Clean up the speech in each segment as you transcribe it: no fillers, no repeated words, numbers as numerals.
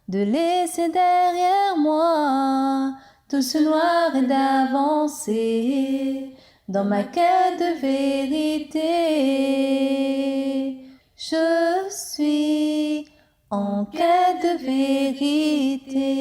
de laisser derrière moi tout ce noir et d'avancer dans ma quête de vérité. Je suis en quête de vérité.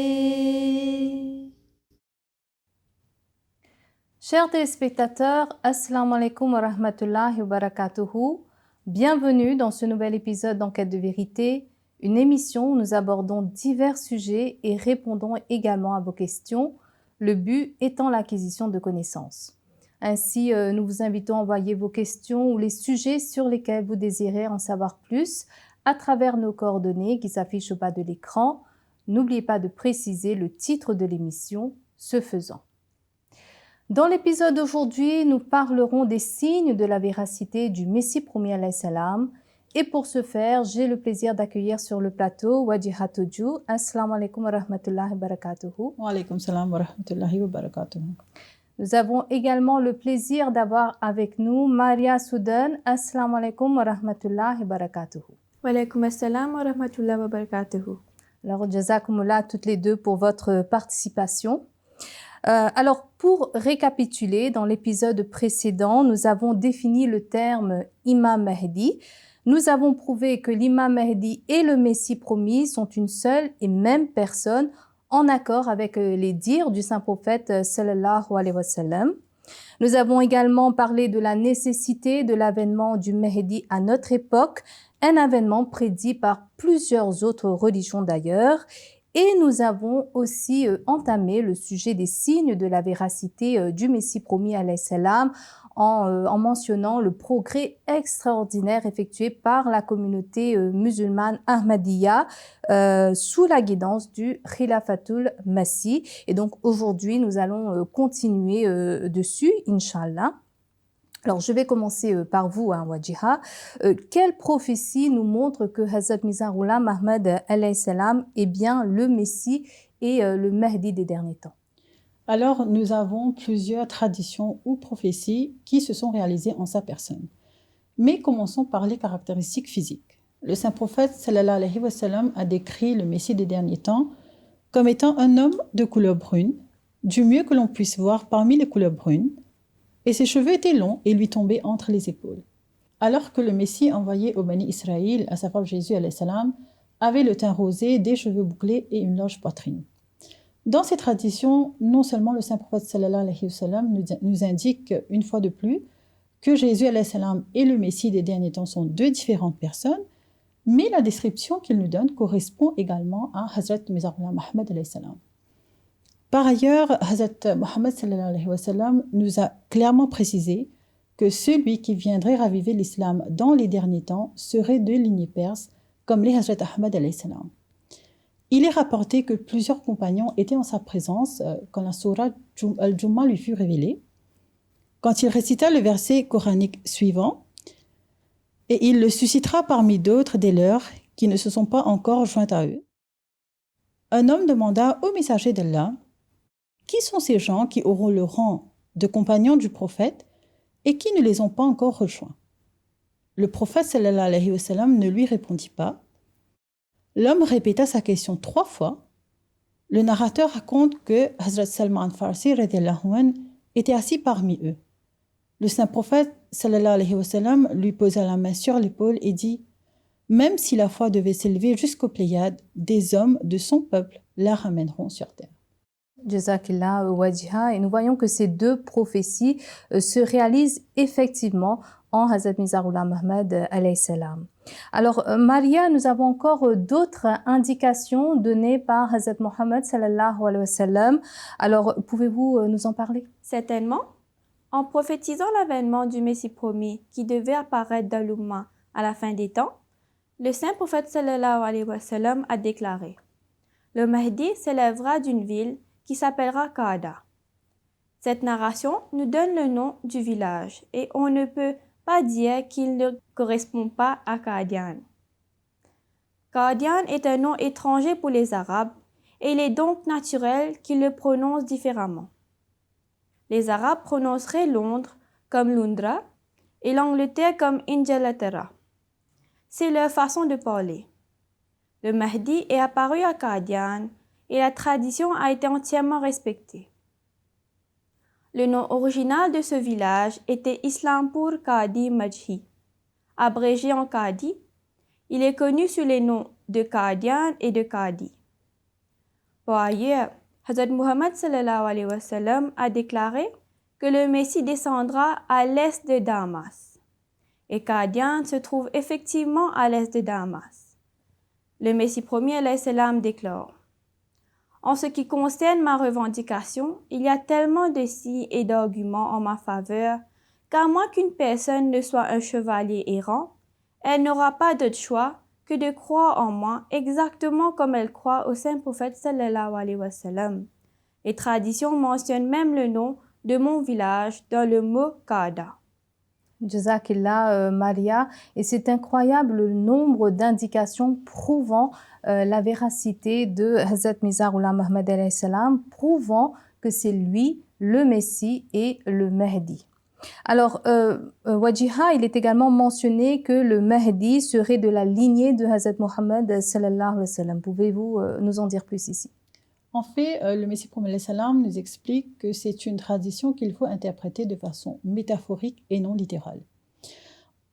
Chers téléspectateurs, Assalamu alaikum wa rahmatullahi wa barakatuhu. Bienvenue dans ce nouvel épisode d'Enquête de vérité, une émission où nous abordons divers sujets et répondons également à vos questions, le but étant l'acquisition de connaissances. Ainsi, nous vous invitons à envoyer vos questions ou les sujets sur lesquels vous désirez en savoir plus à travers nos coordonnées qui s'affichent au bas de l'écran. N'oubliez pas de préciser le titre de l'émission, ce faisant. Dans l'épisode d'aujourd'hui, nous parlerons des signes de la véracité du Messie promis alayhi salam. Et pour ce faire, j'ai le plaisir d'accueillir sur le plateau Wajiha Toju. Assalamu alaikum wa rahmatullahi wa barakatuhu. Wa alaikum salam wa rahmatullahi wa barakatuhu. Nous avons également le plaisir d'avoir avec nous Maria Soudan. Assalamu alaikum wa rahmatullahi wa barakatuhu. Wa alaikum assalam wa rahmatullahi wa barakatuhu. Alors, jazakumullah toutes les deux pour votre participation. Alors, pour récapituler, dans l'épisode précédent, nous avons défini le terme Imam Mahdi. Nous avons prouvé que l'Imam Mahdi et le Messie promis sont une seule et même personne en accord avec les dires du saint prophète sallallahu alayhi wa sallam. Nous avons également parlé de la nécessité de l'avènement du Mahdi à notre époque, un avènement prédit par plusieurs autres religions d'ailleurs. Et nous avons aussi entamé le sujet des signes de la véracité du Messie promis alayhi salam en mentionnant le progrès extraordinaire effectué par la communauté musulmane Ahmadiyya sous la guidance du Khilafatul Masih. Et donc aujourd'hui, nous allons continuer dessus, Inch'Allah. Alors, je vais commencer par vous, Wajiha. Quelle prophétie nous montre que Hazrat Mirza Ghulam Ahmad alayhi salam est bien le Messie et le Mahdi des derniers temps? Alors, nous avons plusieurs traditions ou prophéties qui se sont réalisées en sa personne. Mais commençons par les caractéristiques physiques. Le saint prophète sallallahu alayhi wa sallam a décrit le Messie des derniers temps comme étant un homme de couleur brune, du mieux que l'on puisse voir parmi les couleurs brunes, et ses cheveux étaient longs et lui tombaient entre les épaules. Alors que le Messie envoyé au Bani Israël, à savoir Jésus alayhi salam, avait le teint rosé, des cheveux bouclés et une large poitrine. Dans ces traditions, non seulement le saint prophète sallallahu alayhi wa sallam nous indique une fois de plus que Jésus alayhi salam et le Messie des derniers temps sont deux différentes personnes, mais la description qu'il nous donne correspond également à Hazrat Mirza Ghulam Ahmad alayhi salam. Par ailleurs, Hazrat Muhammad sallallahu alayhi wa sallam nous a clairement précisé que celui qui viendrait raviver l'islam dans les derniers temps serait de lignée perse, comme les Hazrat Ahmad alayhi salam. Il est rapporté que plusieurs compagnons étaient en sa présence quand la sourate Al-Jumu'ah lui fut révélée. Quand il récita le verset coranique suivant, « Et il le suscitera parmi d'autres des leurs qui ne se sont pas encore joints à eux. » Un homme demanda au messager d'Allah, « Qui sont ces gens qui auront le rang de compagnons du prophète et qui ne les ont pas encore rejoints ?» Le prophète sallallahu alayhi wa sallam ne lui répondit pas. L'homme répéta sa question 3 fois. Le narrateur raconte que Hazrat Salman Farsi radhiyallahu anhu était assis parmi eux. Le saint prophète sallallahu alayhi wa sallam lui posa la main sur l'épaule et dit « Même si la foi devait s'élever jusqu'aux Pléiades, des hommes de son peuple la ramèneront sur terre. » Jazakillah Wajiha. Et nous voyons que ces deux prophéties se réalisent effectivement en Hazrat Mirza Ghulam Ahmad alayhi salam. Alors, Maria, nous avons encore d'autres indications données par Hazrat Muhammad sallallahu alayhi wa sallam. Alors, pouvez-vous nous en parler? Certainement. En prophétisant l'avènement du Messie promis qui devait apparaître dans l'Ummah à la fin des temps, le saint prophète sallallahu alayhi wa sallam a déclaré « Le Mahdi s'élèvera d'une ville qui s'appellera Qaada. » Cette narration nous donne le nom du village et on ne peut pas dire qu'il ne correspond pas à Qadian. Qadian est un nom étranger pour les Arabes et il est donc naturel qu'ils le prononcent différemment. Les Arabes prononceraient Londres comme Lundra et l'Angleterre comme Inglaterra. C'est leur façon de parler. Le Mahdi est apparu à Qadian et la tradition a été entièrement respectée. Le nom original de ce village était Islampur Qadi Majhi. Abrégé en Qadi, il est connu sous les noms de Qadian et de Qadi. Par ailleurs, Hazrat Muhammad sallallahu alayhi wa sallam a déclaré que le Messie descendra à l'est de Damas. Et Qadian se trouve effectivement à l'est de Damas. Le Messie premier alayhi salam déclare: en ce qui concerne ma revendication, il y a tellement de signes et d'arguments en ma faveur qu'à moins qu'une personne ne soit un chevalier errant, elle n'aura pas d'autre choix que de croire en moi exactement comme elle croit au saint prophète sallallahu alayhi wa sallam. Les traditions mentionnent même le nom de mon village dans le mot Qada. Jazakillah, Maria, et c'est incroyable le nombre d'indications prouvant la véracité de Hazrat Mirza Ghulam Ahmad alayhi salam, prouvant que c'est lui le Messie et le Mahdi. Alors, Wajiha, il est également mentionné que le Mahdi serait de la lignée de Hazrat Muhammad sallallahu alayhi wa sallam. Pouvez-vous nous en dire plus ici? En fait, le Messie promet salam nous explique que c'est une tradition qu'il faut interpréter de façon métaphorique et non littérale.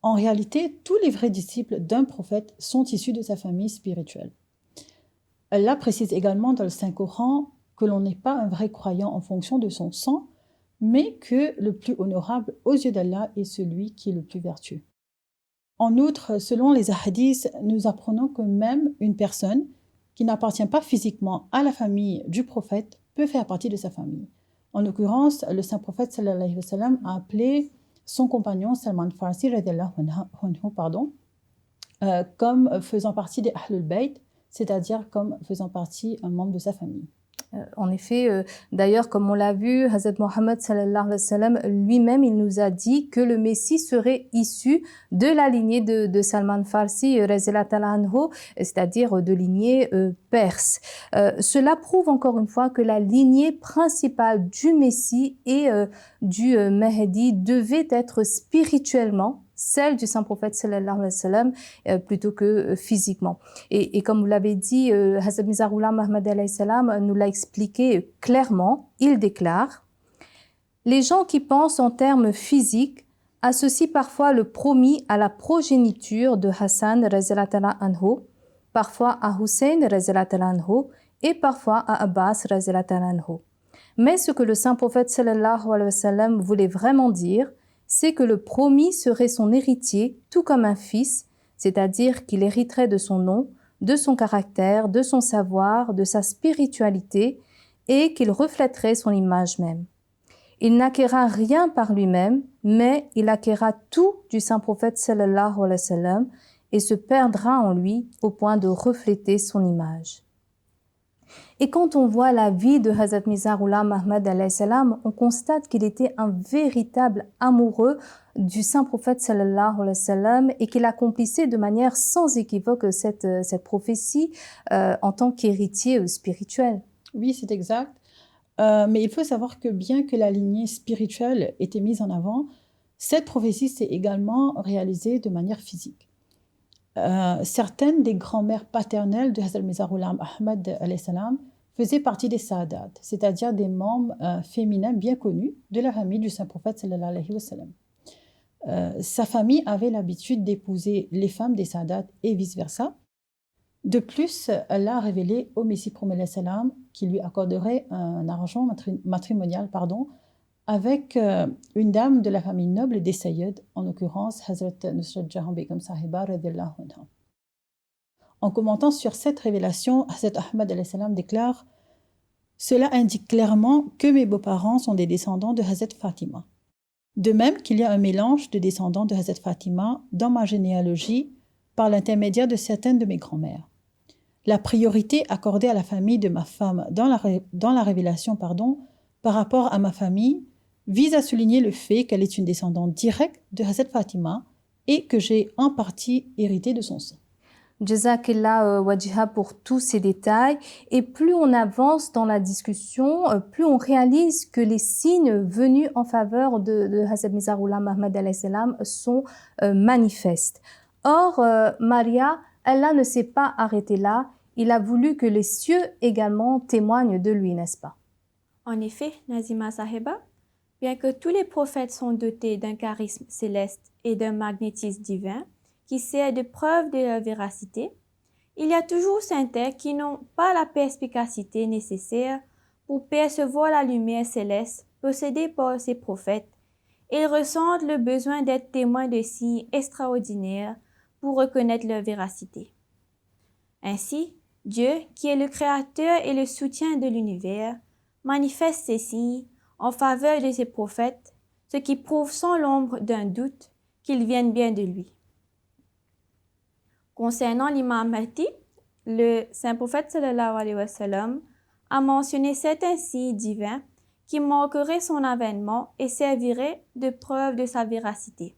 En réalité, tous les vrais disciples d'un prophète sont issus de sa famille spirituelle. Allah précise également dans le Saint-Coran que l'on n'est pas un vrai croyant en fonction de son sang, mais que le plus honorable aux yeux d'Allah est celui qui est le plus vertueux. En outre, selon les hadiths, nous apprenons que même une personne qui n'appartient pas physiquement à la famille du prophète peut faire partie de sa famille. En l'occurrence, le saint prophète sallallahu alayhi wa sallam a appelé son compagnon Salman Farsi comme faisant partie des Ahlul Bayt, c'est-à-dire comme faisant partie un membre de sa famille. En effet, d'ailleurs, comme on l'a vu, Hazrat Muhammad sallallahu alayhi wa sallam lui-même, il nous a dit que le Messie serait issu de la lignée de Salman Farsi, c'est-à-dire de lignée perse. Cela prouve encore une fois que la lignée principale du Messie et du Mahdi devait être spirituellement celle du saint prophète sallallahu alayhi wa sallam plutôt que physiquement. Et comme vous l'avez dit, Hazrat Mirza Ghulam Ahmad alayhi salam nous l'a expliqué clairement. Il déclare: les gens qui pensent en termes physiques associent parfois le promis à la progéniture de Hassan raziyallahu anhu, parfois à Hussein raziyallahu anhu et parfois à Abbas raziyallahu anhu. Mais ce que le saint prophète sallallahu alayhi wa sallam voulait vraiment dire, c'est que le promis serait son héritier, tout comme un fils, c'est-à-dire qu'il hériterait de son nom, de son caractère, de son savoir, de sa spiritualité, et qu'il reflèterait son image même. Il n'acquérera rien par lui-même, mais il acquérera tout du saint prophète sallallahu alayhi wa sallam et se perdra en lui au point de refléter son image. Et quand on voit la vie de Hazrat Mirza Ghulam Ahmad alayhi salam, on constate qu'il était un véritable amoureux du saint prophète sallallahu alayhi wa sallam et qu'il accomplissait de manière sans équivoque cette prophétie en tant qu'héritier spirituel. Oui, c'est exact. Mais il faut savoir que bien que la lignée spirituelle était mise en avant, cette prophétie s'est également réalisée de manière physique. Certaines des grand-mères paternelles de Hazrat Mirza Ghulam Ahmad alayhi salam faisaient partie des Saadat, c'est-à-dire des membres féminins bien connus de la famille du saint prophète sallallahu alayhi wa sallam. Sa famille avait l'habitude d'épouser les femmes des Saadat et vice-versa. De plus, Allah a révélé au Messie promet alayhi salam qu'il lui accorderait un arrangement matrimonial avec une dame de la famille noble des Sayyids, en l'occurrence Hazrat Nusrat Jahan Begum Sahiba radiyallahu anha. En commentant sur cette révélation, Hazrat Ahmad alayhi salam déclare: cela indique clairement que mes beaux-parents sont des descendants de Hazrat Fatima. De même qu'il y a un mélange de descendants de Hazrat Fatima dans ma généalogie par l'intermédiaire de certaines de mes grand-mères. La priorité accordée à la famille de ma femme dans la révélation par rapport à ma famille vise à souligner le fait qu'elle est une descendante directe de Hazrat Fatima et que j'ai en partie hérité de son sang. Jazakillah Wajiha pour tous ces détails. Et plus on avance dans la discussion, plus on réalise que les signes venus en faveur de Hazrat Mirza Ghulam Ahmad alayhi salam sont manifestes. Or, Maria, Allah ne s'est pas arrêté là, il a voulu que les cieux également témoignent de lui, n'est-ce pas? En effet, Nazima Sahiba, bien que tous les prophètes sont dotés d'un charisme céleste et d'un magnétisme divin qui sert de preuve de leur véracité, il y a toujours certains qui n'ont pas la perspicacité nécessaire pour percevoir la lumière céleste possédée par ces prophètes. Ils ressentent le besoin d'être témoins de signes extraordinaires pour reconnaître leur véracité. Ainsi, Dieu, qui est le créateur et le soutien de l'univers, manifeste ces signes en faveur de ses prophètes, ce qui prouve sans l'ombre d'un doute qu'ils viennent bien de lui. Concernant l'imam Mahdi, le saint prophète sallallahu alayhi wa sallam a mentionné certains signes divins qui marqueraient son avènement et serviraient de preuve de sa véracité.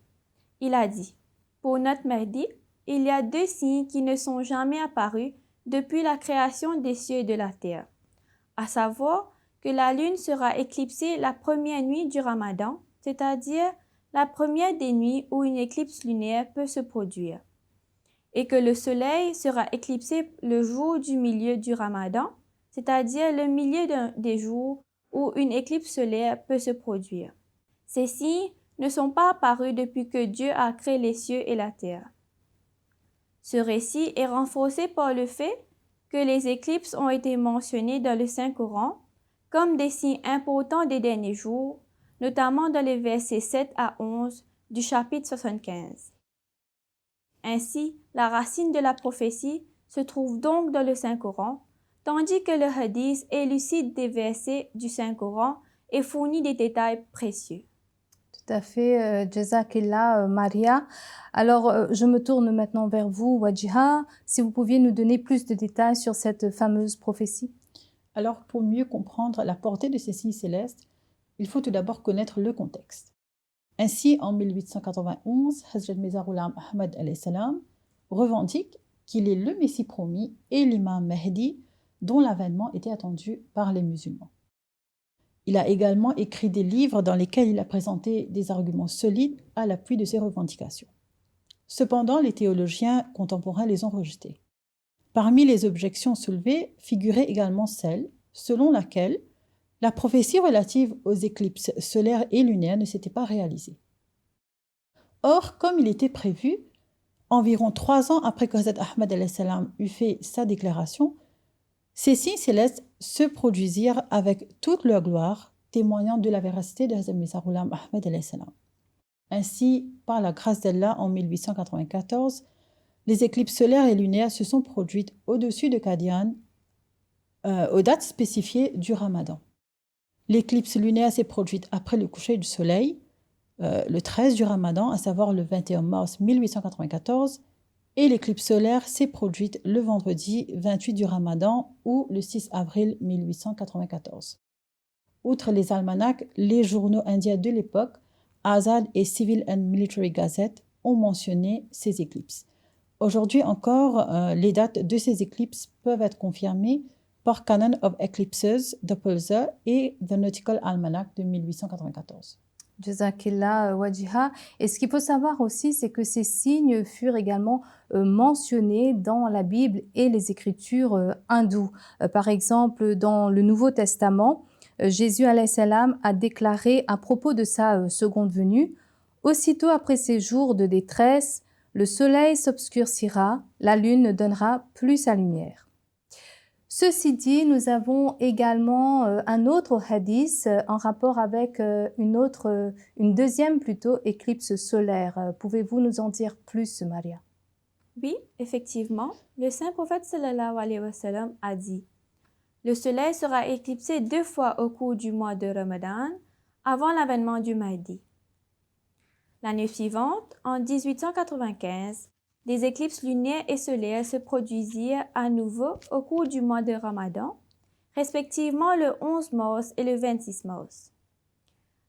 Il a dit, pour notre Mahdi, il y a 2 signes qui ne sont jamais apparus depuis la création des cieux et de la terre, à savoir que la lune sera éclipsée la première nuit du Ramadan, c'est-à-dire la première des nuits où une éclipse lunaire peut se produire, et que le soleil sera éclipsé le jour du milieu du Ramadan, c'est-à-dire le milieu des jours où une éclipse solaire peut se produire. Ces signes ne sont pas apparus depuis que Dieu a créé les cieux et la terre. Ce récit est renforcé par le fait que les éclipses ont été mentionnées dans le Saint-Coran comme des signes importants des derniers jours, notamment dans les versets 7 à 11 du chapitre 75. Ainsi, la racine de la prophétie se trouve donc dans le Saint-Coran, tandis que le hadith élucide des versets du Saint-Coran et fournit des détails précieux. Tout à fait, Jazakillah, Maria. Alors, je me tourne maintenant vers vous, Wajiha, si vous pouviez nous donner plus de détails sur cette fameuse prophétie. Alors, pour mieux comprendre la portée de ces signes célestes, il faut tout d'abord connaître le contexte. Ainsi, en 1891, Hazrat Mirza Ghulam Ahmad alayhi salam revendique qu'il est le Messie promis et l'imam Mahdi dont l'avènement était attendu par les musulmans. Il a également écrit des livres dans lesquels il a présenté des arguments solides à l'appui de ses revendications. Cependant, les théologiens contemporains les ont rejetés. Parmi les objections soulevées figurait également celle selon laquelle la prophétie relative aux éclipses solaires et lunaires ne s'était pas réalisée. Or, comme il était prévu, environ 3 ans après que Hazrat Ahmad alayhi salam eut fait sa déclaration, ces signes célestes se produisirent avec toute leur gloire, témoignant de la véracité de Hazrat Mirza Ghulam Ahmad alayhi salam. Ainsi, par la grâce d'Allah, en 1894, les éclipses solaires et lunaires se sont produites au-dessus de Qadian aux dates spécifiées du Ramadan. L'éclipse lunaire s'est produite après le coucher du soleil, le 13 du Ramadan, à savoir le 21 mars 1894, et l'éclipse solaire s'est produite le vendredi 28 du Ramadan ou le 6 avril 1894. Outre les almanachs, les journaux indiens de l'époque, Azad et Civil and Military Gazette, ont mentionné ces éclipses. Aujourd'hui encore, les dates de ces éclipses peuvent être confirmées par Canon of Eclipses de Pulsar et The Nautical Almanac de 1894. Jazakillah, Wajiha. Et ce qu'il faut savoir aussi, c'est que ces signes furent également mentionnés dans la Bible et les écritures hindoues. Par exemple, dans le Nouveau Testament, Jésus alayhi salam a déclaré à propos de sa seconde venue, « Aussitôt après ces jours de détresse, le soleil s'obscurcira, la lune ne donnera plus sa lumière. » Ceci dit, nous avons également un autre hadith en rapport avec une deuxième éclipse solaire. Pouvez-vous nous en dire plus, Maria? Oui, effectivement, le saint prophète sallallahu alayhi wa sallam a dit « Le soleil sera éclipsé 2 fois au cours du mois de Ramadan, avant l'avènement du Mahdi. » L'année suivante, en 1895, des éclipses lunaires et solaires se produisirent à nouveau au cours du mois de Ramadan, respectivement le 11 mars et le 26 mars.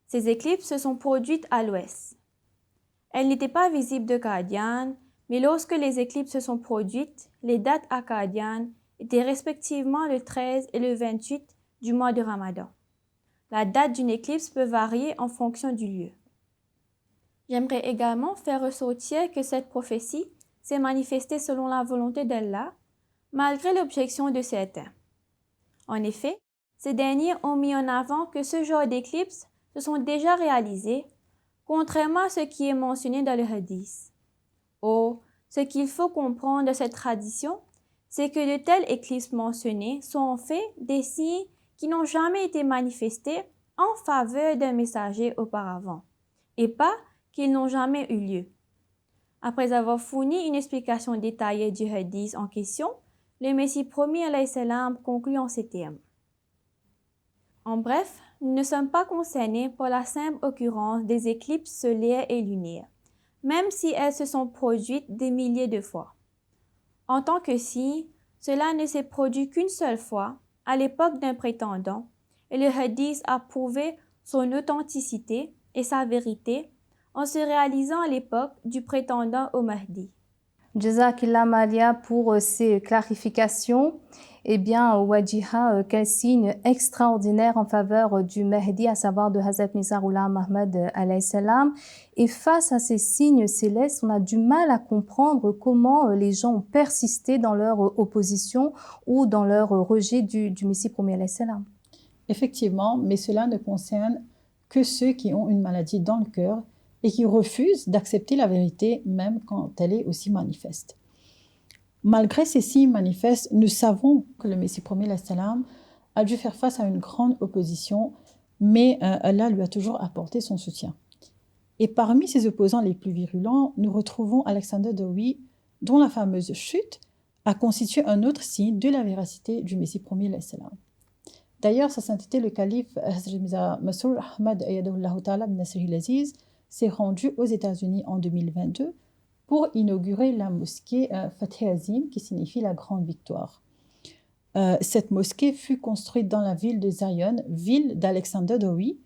Ces éclipses se sont produites à l'ouest. Elles n'étaient pas visibles de Qadian, mais lorsque les éclipses se sont produites, les dates à Qadian étaient respectivement le 13 et le 28 du mois de Ramadan. La date d'une éclipse peut varier en fonction du lieu. J'aimerais également faire ressortir que cette prophétie s'est manifesté selon la volonté d'Allah, malgré l'objection de certains. En effet, ces derniers ont mis en avant que ce genre d'éclipses se sont déjà réalisés, contrairement à ce qui est mentionné dans le hadith. Oh, ce qu'il faut comprendre de cette tradition, c'est que de telles éclipses mentionnées sont en fait des signes qui n'ont jamais été manifestés en faveur d'un messager auparavant, et pas qu'ils n'ont jamais eu lieu. Après avoir fourni une explication détaillée du hadith en question, le Messie promis alayhi salam conclut en ces termes. En bref, nous ne sommes pas concernés par la simple occurrence des éclipses solaires et lunaires, même si elles se sont produites des milliers de fois. En tant que signe, cela ne s'est produit qu'une seule fois, à l'époque d'un prétendant, et le hadith a prouvé son authenticité et sa vérité en se réalisant à l'époque du prétendant au Mahdi. Jazakillah Malia pour ces clarifications. Eh bien, Wajiha, quel signe extraordinaire en faveur du Mahdi, à savoir de Hazrat Mirza Ghulam Ahmad alayhi salam. Et face à ces signes célestes, on a du mal à comprendre comment les gens ont persisté dans leur opposition ou dans leur rejet du Messie promis alayhi salam. Effectivement, mais cela ne concerne que ceux qui ont une maladie dans le cœur et qui refusent d'accepter la vérité même quand elle est aussi manifeste. Malgré ces signes manifestes, nous savons que le Messie promis alayhi salam a dû faire face à une grande opposition, mais Allah lui a toujours apporté son soutien. Et parmi ses opposants les plus virulents, nous retrouvons Alexander Dowie, dont la fameuse chute a constitué un autre signe de la véracité du Messie promis alayhi salam. D'ailleurs, sa sainteté, le calife Hazrat Mirza Masroor Ahmad Ayyadahullah Ta'ala bin Nasril Aziz, s'est rendu aux États-Unis en 2022 pour inaugurer la mosquée Fateh Azim, qui signifie la grande victoire. Cette mosquée fut construite dans la ville de Zion, ville d'Alexander Dowie.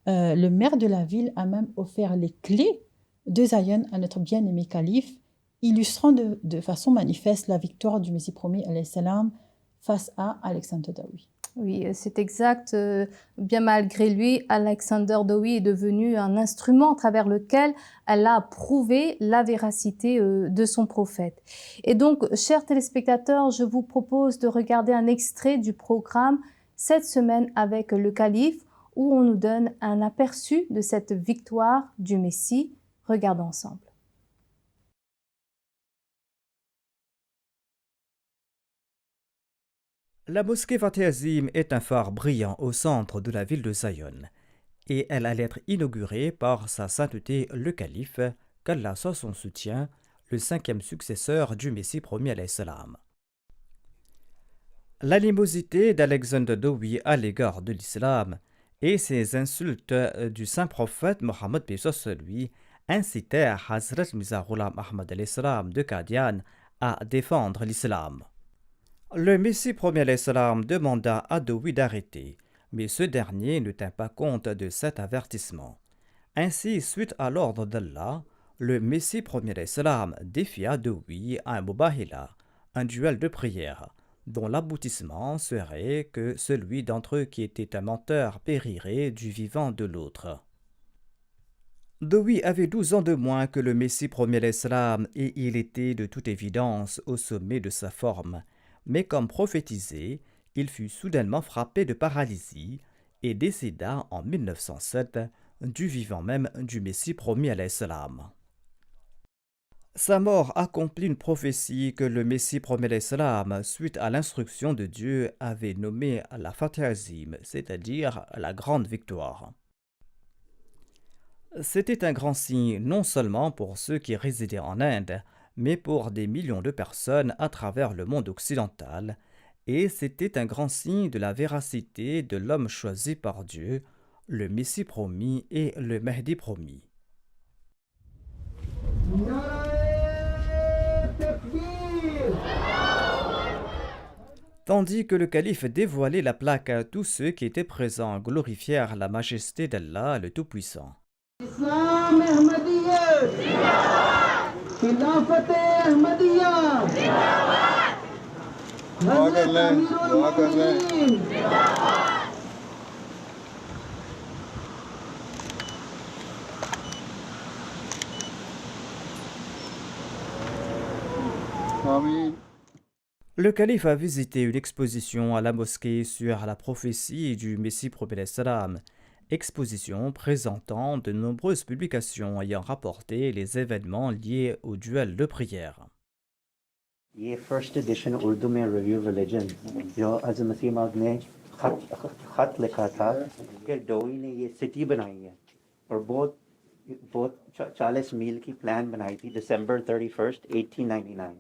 Le maire de la ville a même offert les clés de Zion à notre bien-aimé calife, illustrant de façon manifeste la victoire du Messie promis alayhi salam face à Alexander Dowie. Oui, c'est exact. Bien malgré lui, Alexander Dowie est devenu un instrument à travers lequel elle a prouvé la véracité de son prophète. Et donc, chers téléspectateurs, je vous propose de regarder un extrait du programme Cette semaine avec le calife, où on nous donne un aperçu de cette victoire du Messie. Regardons ensemble. La mosquée Fateh Azim est un phare brillant au centre de la ville de Zion, et elle allait être inaugurée par sa sainteté le calife, qu'Allah soit son soutien, le 5e successeur du Messie promis alayhi salam. L'animosité d'Alexander Dowie à l'égard de l'islam et ses insultes du saint prophète Mohammed lui incitèrent Hazrat Mirza Ghulam Ahmad alayhi salam de Qadian à défendre l'islam. Le Messie promis alayhi salam demanda à Dowie d'arrêter, mais ce dernier ne tint pas compte de cet avertissement. Ainsi, suite à l'ordre d'Allah, le Messie promis alayhi salam défia Dowie à un mubahila, un duel de prière, dont l'aboutissement serait que celui d'entre eux qui était un menteur périrait du vivant de l'autre. Dowie avait 12 ans de moins que le Messie promis alayhi salam et il était de toute évidence au sommet de sa forme. Mais comme prophétisé, il fut soudainement frappé de paralysie et décéda en 1907 du vivant même du Messie promis alayhi salam. Sa mort accomplit une prophétie que le Messie promis alayhi salam, suite à l'instruction de Dieu, avait nommée la Fateh Azim, c'est-à-dire la grande victoire. C'était un grand signe non seulement pour ceux qui résidaient en Inde, mais pour des millions de personnes à travers le monde occidental, et c'était un grand signe de la véracité de l'homme choisi par Dieu, le Messie promis et le Mahdi promis. Tandis que le calife dévoilait la plaque à tous ceux qui étaient présents glorifièrent la majesté d'Allah le Tout-Puissant. Islam Ahmadiyya Khilafat Ahmadiyya Hazrat Amirul Mu'minin Amin. Le calife a visité une exposition à la mosquée sur la prophétie du Messie prophète salam, exposition présentant de nombreuses publications ayant rapporté les événements liés au duel de prière. ये first edition Urdu में review religion जो हज़रत मसीह मौद ने खत लिखा था कि डोई ने ये सिटी बनाई है और बहुत बहुत 40 मील की प्लान बनाई थी दिसंबर 31st 1899।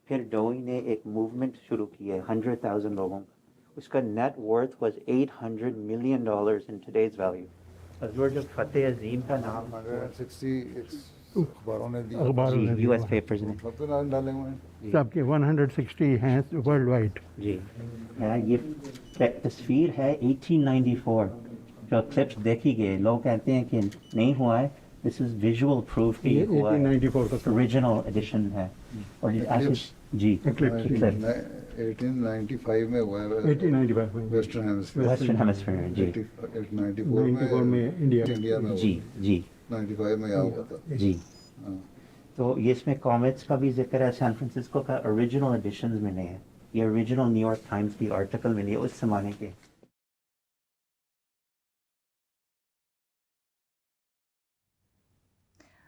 फिर डोई ने एक मूवमेंट शुरू की है 100,000 लोगों का, उसका net worth was $800 million in today's value. हजूर जो फतेह अजीम का नाम 160 अखबारों ने दी, अखबारों ने दिया यूएस हुआ है। पेपर्स में सब तो नाम डाले हुए हैं। सबके 160 हैं वर्ल्ड वाइड। जी हाँ, ये तस्वीर है 1894 जो क्लिप्स देखी गई। लोग कहते हैं कि नहीं हुआ है, दिस इज विजुअल प्रूफ कि ये हुआ है, 1894 का ओरिजिनल एडिशन है। और ये Eclipse. जी Eclipse. 1895 में हुआ है 1895 में। वेस्टर्न हेमिस्फीयर, वेस्टर्न हेमिस्फीयर जी 94 में इंडिया में हुआ। जी जी 95 में यहाँ हुआ था। जी। हाँ। तो ये इसमें कॉमेट्स का भी जिक्र है। सैन फ्रांसिस्को का ओरिजिनल एडिशंस मिले हैं, ये ओरिजिनल न्यूयॉर्क टाइम्स की आर्टिकल मिली है उस जमाने के।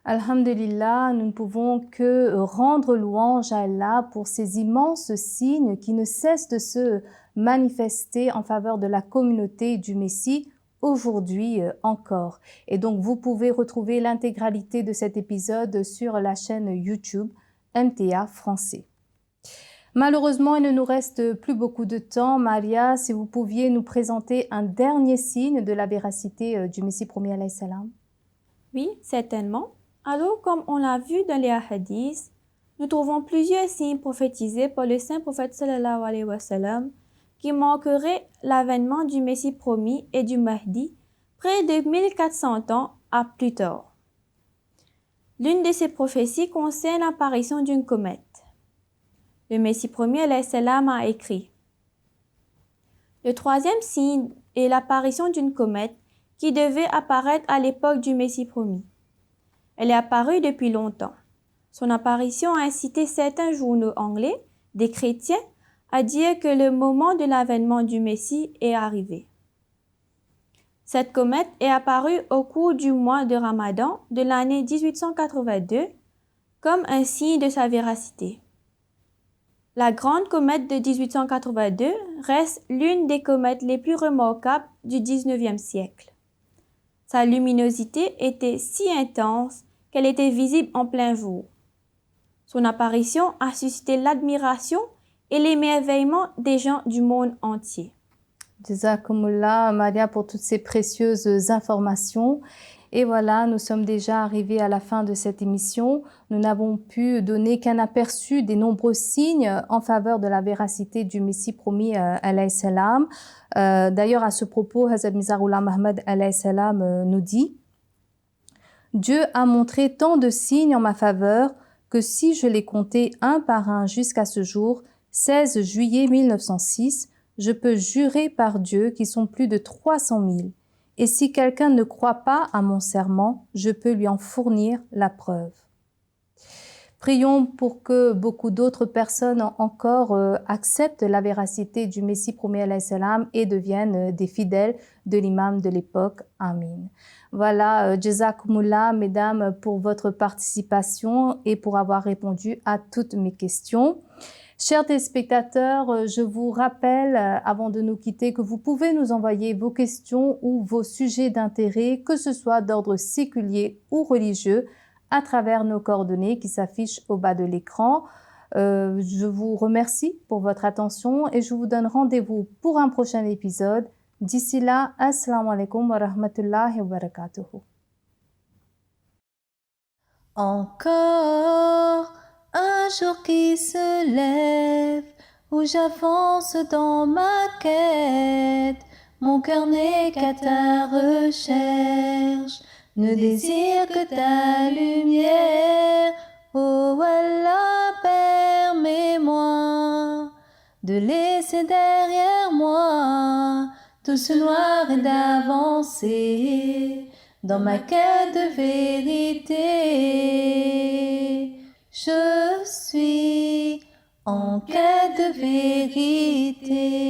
Alhamdulillah, nous ne pouvons que rendre louange à Allah pour ces immenses signes qui ne cessent de se manifester en faveur de la communauté du Messie aujourd'hui encore. Et donc, vous pouvez retrouver l'intégralité de cet épisode sur la chaîne YouTube MTA Français. Malheureusement, il ne nous reste plus beaucoup de temps. Maria, si vous pouviez nous présenter un dernier signe de la véracité du Messie premier alayhi salam. Oui, certainement. Alors, comme on l'a vu dans les hadiths, nous trouvons plusieurs signes prophétisés par le saint prophète sallallahu alayhi wa sallam qui marqueraient l'avènement du Messie promis et du Mahdi près de 1400 ans à plus tard. L'une de ces prophéties concerne l'apparition d'une comète. Le Messie promis alayhi salam a écrit: le troisième signe est l'apparition d'une comète qui devait apparaître à l'époque du Messie promis. Elle est apparue depuis longtemps. Son apparition a incité certains journaux anglais, des chrétiens, à dire que le moment de l'avènement du Messie est arrivé. Cette comète est apparue au cours du mois de Ramadan de l'année 1882 comme un signe de sa véracité. La grande comète de 1882 reste l'une des comètes les plus remarquables du XIXe siècle. Sa luminosité était si intense qu'elle était visible en plein jour. Son apparition a suscité l'admiration et l'émerveillement des gens du monde entier. Jazakumullah, Maria, pour toutes ces précieuses informations. Et voilà, nous sommes déjà arrivés à la fin de cette émission. Nous n'avons pu donner qu'un aperçu des nombreux signes en faveur de la véracité du Messie promis alayhi salam. D'ailleurs, à ce propos, Hazrat Mirza Ghulam Ahmad alayhi salam nous dit: Dieu a montré tant de signes en ma faveur que si je les comptais un par un jusqu'à ce jour, 16 juillet 1906, je peux jurer par Dieu qu'ils sont plus de 300 000. Et si quelqu'un ne croit pas à mon serment, je peux lui en fournir la preuve. Prions pour que beaucoup d'autres personnes encore acceptent la véracité du Messie promis alayhi salam et deviennent des fidèles de l'imam de l'époque. Amin. Voilà, jazakumullah, mesdames, pour votre participation et pour avoir répondu à toutes mes questions. Chers téléspectateurs, je vous rappelle, avant de nous quitter, que vous pouvez nous envoyer vos questions ou vos sujets d'intérêt, que ce soit d'ordre séculier ou religieux, à travers nos coordonnées qui s'affichent au bas de l'écran. Je vous remercie pour votre attention et je vous donne rendez-vous pour un prochain épisode. D'ici là, assalamu alaikum wa rahmatullahi wa barakatuh. Encore un jour qui se lève, où j'avance dans ma quête, mon cœur n'est qu'à ta recherche, ne désire que ta lumière. Oh Allah, permets-moi de laisser derrière moi tout ce noir et d'avancer dans ma quête de vérité. Je suis en quête de vérité.